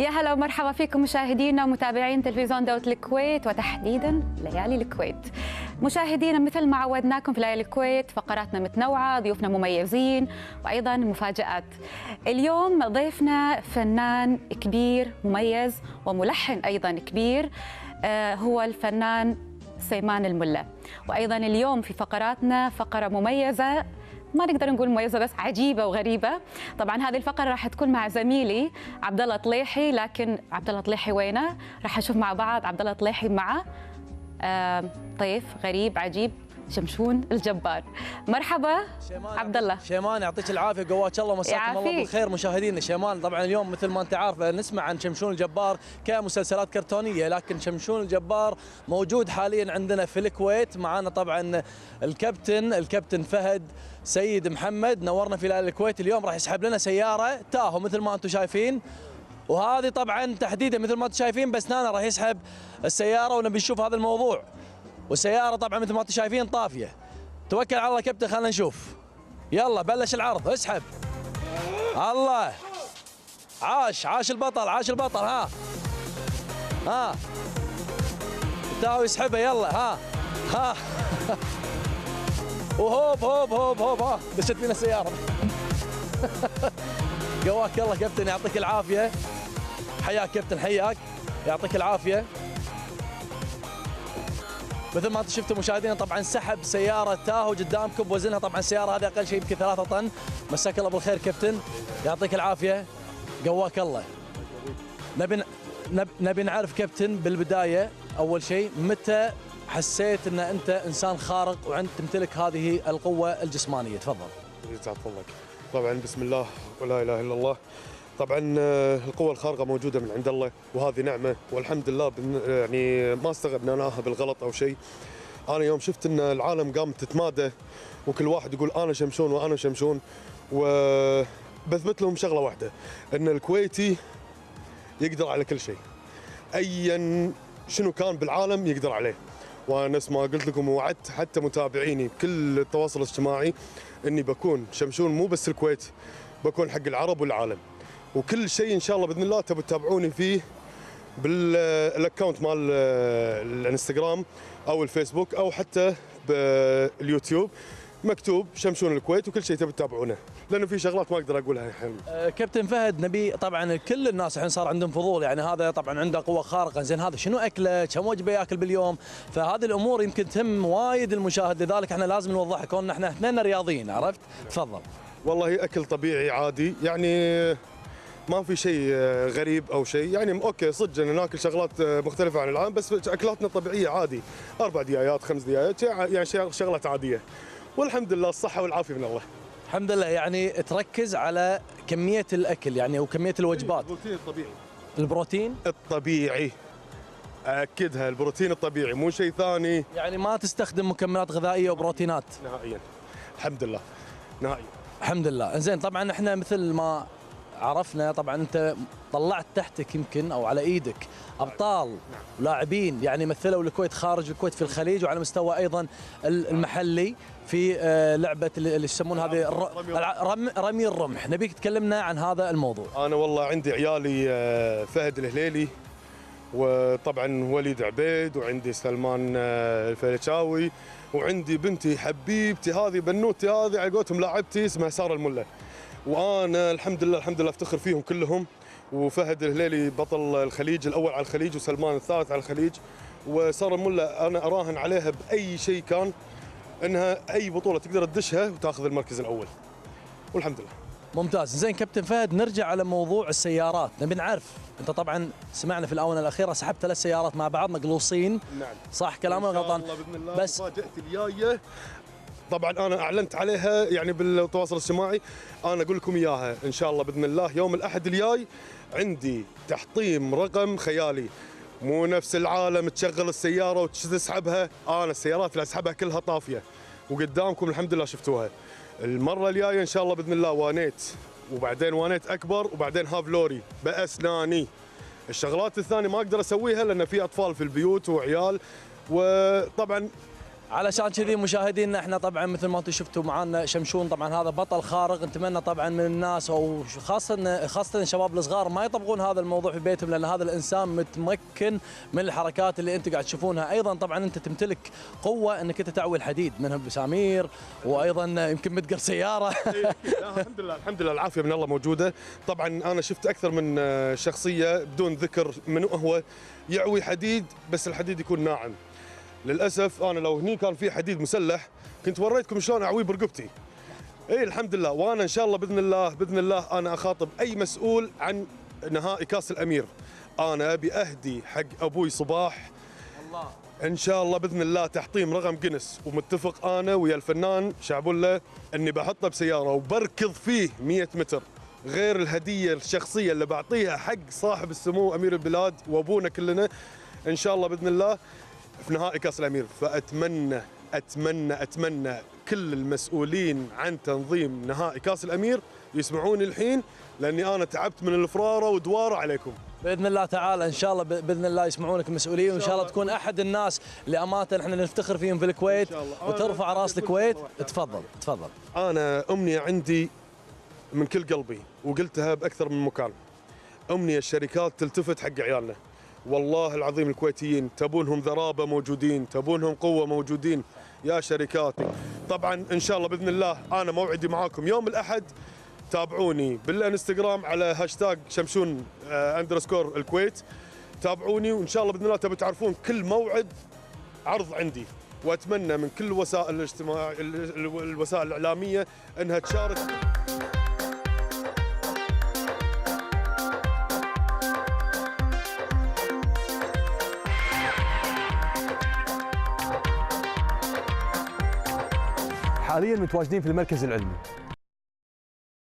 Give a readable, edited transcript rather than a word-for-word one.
يا هلا ومرحبا فيكم مشاهدينا ومتابعين تلفزيون دولة الكويت وتحديدا ليالي الكويت. مشاهدينا مثل ما عودناكم في ليالي الكويت فقراتنا متنوعة، ضيوفنا مميزين وأيضا مفاجآت. اليوم ضيفنا فنان كبير مميز وملحن أيضا كبير، هو الفنان سيمان الملا. وأيضا اليوم في فقراتنا فقرة مميزة، ما نقدر نقول مميزة بس عجيبة وغريبة. طبعا هذه الفقرة راح تكون مع زميلي عبد الله طليحي، لكن عبد الله طليحي وينه؟ راح نشوف مع بعض عبد الله طليحي مع ضيف غريب عجيب، شمشون الجبار. مرحبا عبد الله. شيمان يعطيك العافيه، قواك الله ومساكم الله بالخير. مشاهدينا شيمان، طبعا اليوم مثل ما انت عارفه نسمع عن شمشون الجبار كمسلسلات كرتونيه، لكن شمشون الجبار موجود حاليا عندنا في الكويت. معنا طبعا الكابتن فهد سيد محمد، نورنا في ليالي الكويت. اليوم راح يسحب لنا سياره تاهو مثل ما انتم شايفين، وهذه طبعا تحديدا مثل ما انتم شايفين بسنانه راح يسحب السياره، ونبي نشوف هذا الموضوع. والسيارة طبعا مثل ما انتم شايفين طافية. توكل على الله كابتن، خلينا نشوف. يلا بلش العرض، اسحب. الله، عاش البطل، ها تاو يسحبها. يلا ها وهوب ها دشت فينا السيارة. قواك الله كابتن، يعطيك العافية. حياك كابتن، حياك، يعطيك العافية. مثل ما انتم شفتوا مشاهدينا طبعا سحب سياره تاهو قدامكم بوزنها، طبعا السياره هذه اقل شيء يمكن 3 طن. مساك الله بالخير كابتن، يعطيك العافيه، قواك الله. نبي نعرف كابتن بالبدايه اول شيء، متى حسيت ان انت انسان خارق وانت تمتلك هذه القوه الجسمانيه؟ تفضل. يسعد فضلك. طبعا بسم الله ولا اله الا الله. طبعا القوة الخارقة موجودة من عند الله، وهذه نعمة والحمد لله. يعني ما استغبناها بالغلط أو شيء. أنا يوم شفت أن العالم قام تتمادى وكل واحد يقول أنا شمشون وأنا شمشون، وبثبت لهم شغلة واحدة، أن الكويتي يقدر على كل شيء، أيا شنو كان بالعالم يقدر عليه. وأنا نفس ما قلت لكم ووعدت حتى متابعيني بكل التواصل الاجتماعي أني بكون شمشون مو بس الكويت، بكون حق العرب والعالم. وكل شيء ان شاء الله باذن الله تبوا تتابعوني فيه بالاكونت مال الانستغرام او الفيسبوك او حتى باليوتيوب، مكتوب شمشون الكويت، وكل شيء تبوا تتابعونه، لانه في شغلات ما اقدر اقولها الحين. كابتن فهد، نبي طبعا كل الناس الحين صار عندهم فضول، يعني هذا طبعا عنده قوه خارقه، زين هذا شنو اكله؟ كم وجبه ياكل باليوم؟ فهذه الامور يمكن تهم وايد المشاهد، لذلك احنا لازم نوضحها كوننا احنا اثنين رياضيين، عرفت؟ تفضل. والله اكل طبيعي عادي، يعني ما في شيء غريب او شيء، يعني اوكي صدق ان ناكل شغلات مختلفه عن العالم، بس اكلاتنا طبيعيه عادي، 4 ديايات 5 ديايات، يعني شغلات عاديه، والحمد لله الصحه والعافيه من الله. الحمد لله. يعني تركز على كميه الاكل يعني وكميه الوجبات. البروتين الطبيعي. البروتين الطبيعي، اكدها، البروتين الطبيعي مو شيء ثاني. يعني ما تستخدم مكملات غذائيه وبروتينات نهائيا. الحمد لله نهائيا. الحمد لله. زين طبعا احنا مثل ما عرفنا طبعا انت طلعت تحتك يمكن او على ايدك ابطال ولاعبين يعني مثلوا الكويت خارج الكويت في الخليج، وعلى مستوى ايضا المحلي في لعبه اللي يسمون هذه رمي الرمح. نبيك تكلمنا عن هذا الموضوع. انا والله عندي عيالي فهد الهليلي، وطبعا وليد عبيد، وعندي سلمان الفلشاوي، وعندي بنتي حبيبتي هذه بنوتي هذه على قولتهم لاعبتي اسمها ساره الملا. وانا الحمد لله افتخر فيهم كلهم. وفهد الهليلي بطل الخليج الاول على الخليج، وسلمان الثالث على الخليج، وساره الملا انا اراهن عليها باي شيء كان انها اي بطوله تقدر تدشها وتاخذ المركز الاول، والحمد لله. ممتاز. زين كابتن فهد، نرجع على موضوع السيارات. نبي نعرف، انت طبعا سمعنا في الاونه الاخيره سحبت 3 سيارات مع بعض مقلوصين. نعم. صح كلامي ولا غلطان؟ بس مفاجاتي الجايه طبعا انا اعلنت عليها يعني بالتواصل الاجتماعي، انا اقول لكم اياها ان شاء الله باذن الله يوم الاحد الجاي. عندي تحطيم رقم خيالي، مو نفس العالم تشغل السياره وتسحبها، انا السيارات اللي اسحبها كلها طافيه، وقدامكم الحمد لله شفتوها. المره الجايه ان شاء الله باذن الله وانيت، وبعدين وانيت اكبر، وبعدين هاف لوري باسناني. الشغلات الثانيه ما اقدر اسويها لان في اطفال في البيوت وعيال، وطبعا علشان كذي مشاهدينا احنا طبعا مثل ما انتم شفتوا معنا شمشون، طبعا هذا بطل خارق. نتمنى طبعا من الناس او خاصه الشباب الصغار ما يطبقون هذا الموضوع في بيتهم، لان هذا الانسان متمكن من الحركات اللي انتم قاعد تشوفونها. ايضا طبعا انت تمتلك قوه انك انت تعوي الحديد منها بسامير، وايضا يمكن متقر سياره. الحمد لله الحمد لله العافيه من الله موجوده. طبعا انا شفت اكثر من شخصيه بدون ذكر من هو يعوي حديد، بس الحديد يكون ناعم. للاسف انا لو هني كان في حديد مسلح كنت وريتكم شلون اعويه برقبتي. اي الحمد لله. وانا ان شاء الله باذن الله انا اخاطب اي مسؤول عن نهائي كاس الامير. انا ابي اهدي حق ابوي صباح الله ان شاء الله باذن الله تحطيم رقم جنس، ومتفق انا ويا الفنان شعبولة اني بحطه بسياره وبركض فيه 100 متر، غير الهديه الشخصيه اللي بعطيها حق صاحب السمو امير البلاد وابونا كلنا ان شاء الله باذن الله في نهائي كاس الامير. فاتمنى اتمنى اتمنى كل المسؤولين عن تنظيم نهائي كاس الامير يسمعوني الحين، لاني انا تعبت من الفراره ودواره عليكم. باذن الله تعالى ان شاء الله باذن الله يسمعونك المسؤولين، وان شاء الله تكون احد الناس اللي امانه احنا نفتخر فيهم في الكويت وترفع راس الكويت. تفضل. انا امنيه عندي من كل قلبي وقلتها باكثر من مكان، امنيه الشركات تلتفت حق عيالنا. والله العظيم الكويتيين تبونهم ذرابه موجودين، تبونهم قوه موجودين يا شركاتي. طبعا ان شاء الله باذن الله انا موعدي معاكم يوم الاحد. تابعوني بالانستغرام على هاشتاج شمشون _ الكويت. تابعوني وان شاء الله باذن الله تبي تعرفون كل موعد عرض عندي. واتمنى من كل وسائل الاجتماع الوسائل الاعلاميه انها تشارك. حاليا متواجدين في المركز العلمي